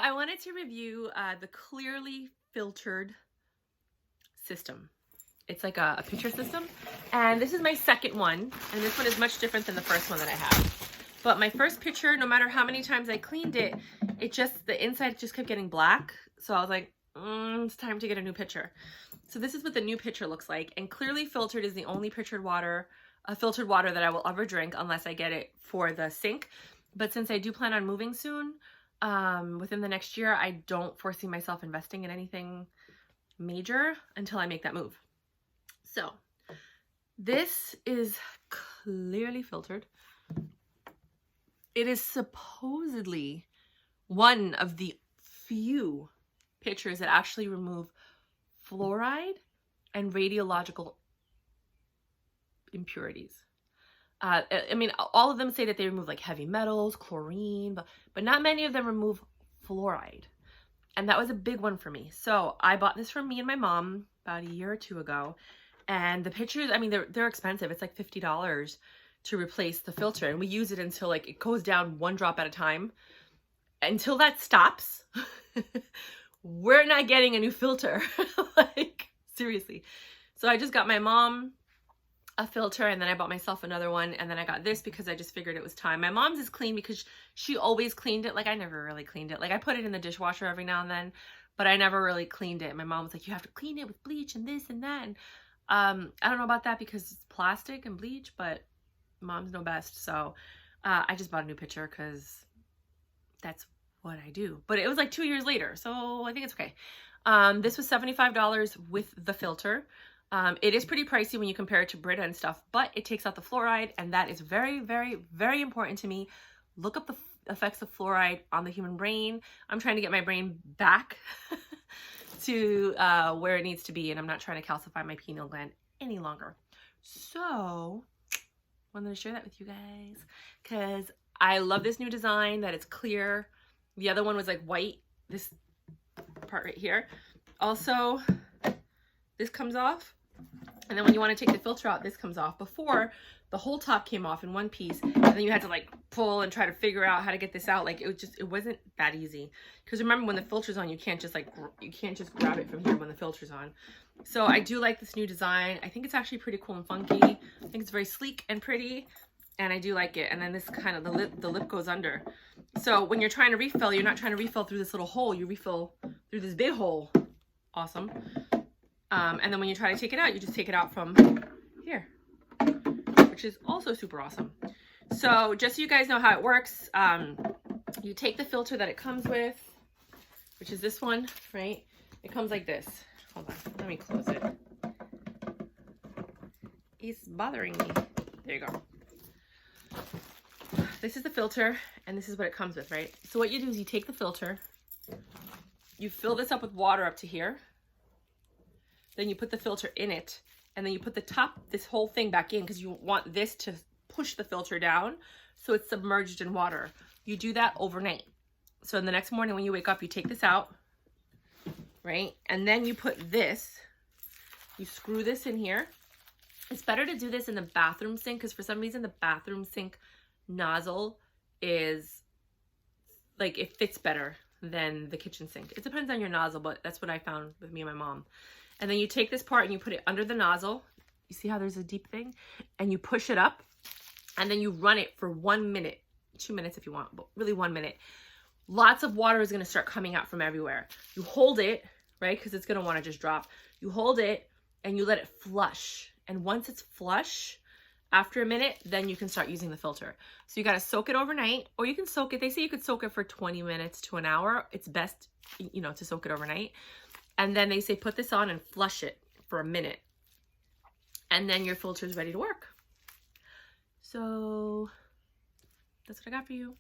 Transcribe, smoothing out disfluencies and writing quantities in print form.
I wanted to review the clearly filtered system. It's like a pitcher system, and this is my second one, and this one is much different than the first one that I have. But my first pitcher, no matter how many times I cleaned it, the inside just kept getting black. So I was like, it's time to get a new pitcher. So this is what the new pitcher looks like, and clearly filtered is the only filtered water that I will ever drink unless I get it for the sink. But since I do plan on moving soon, within the next year, I don't foresee myself investing in anything major until I make that move. So this is clearly filtered. It is supposedly one of the few pitchers that actually remove fluoride and radiological impurities. I mean, all of them say that they remove like heavy metals, chlorine, but not many of them remove fluoride. And that was a big one for me. So I bought this for me and my mom about a year or two ago. And the pitchers, I mean, they're expensive. It's like $50 to replace the filter. And we use it until like it goes down one drop at a time. Until that stops, we're not getting a new filter. Like, seriously. So I just got my mom a filter, and then I bought myself another one, and then I got this because I just figured it was time. My mom's is clean because she always cleaned it. Like, I never really cleaned it. Like, I put it in the dishwasher every now and then, but I never really cleaned it. My mom was like, you have to clean it with bleach and this and that. And I don't know about that because it's plastic and bleach, but moms know best. So I just bought a new pitcher because that's what I do. But it was like 2 years later, so I think it's okay. This was $75 with the filter. It is pretty pricey when you compare it to Brita and stuff, but it takes out the fluoride, and that is very, very, very important to me. Look up the effects of fluoride on the human brain. I'm trying to get my brain back to where it needs to be, and I'm not trying to calcify my pineal gland any longer. So wanted to share that with you guys because I love this new design that it's clear. The other one was like white, this part right here. Also, this comes off. And then when you want to take the filter out, this comes off. Before, the whole top came off in one piece, and then you had to like pull and try to figure out how to get this out. Like, it wasn't that easy. Because remember, when the filter's on, you can't just grab it from here when the filter's on. So I do like this new design. I think it's actually pretty cool and funky. I think it's very sleek and pretty, and I do like it. And then this kind of, the lip goes under. So when you're trying to refill, you're not trying to refill through this little hole. You refill through this big hole. Awesome. And then when you try to take it out, you just take it out from here, which is also super awesome. So just so you guys know how it works, you take the filter that it comes with, which is this one, right? It comes like this. Hold on, let me close it. It's bothering me. There you go. This is the filter, and this is what it comes with, right? So what you do is you take the filter, you fill this up with water up to here, then you put the filter in it, and then you put this whole thing back in because you want this to push the filter down so it's submerged in water. You do that overnight. So in the next morning when you wake up, you take this out, right? And then you put this, you screw this in here. It's better to do this in the bathroom sink because for some reason the bathroom sink nozzle is like, it fits better than the kitchen sink. It depends on your nozzle, but that's what I found with me and my mom. And then you take this part and you put it under the nozzle. You see how there's a deep thing? And you push it up, and then you run it for 1 minute, 2 minutes if you want, but really 1 minute. Lots of water is going to start coming out from everywhere. You hold it, right? Because it's going to want to just drop. You hold it and you let it flush. And once it's flush, after a minute, then you can start using the filter. So you got to soak it overnight, or you can soak it. They say you could soak it for 20 minutes to an hour. It's best, to soak it overnight. And then they say put this on and flush it for a minute. And then your filter is ready to work. So that's what I got for you.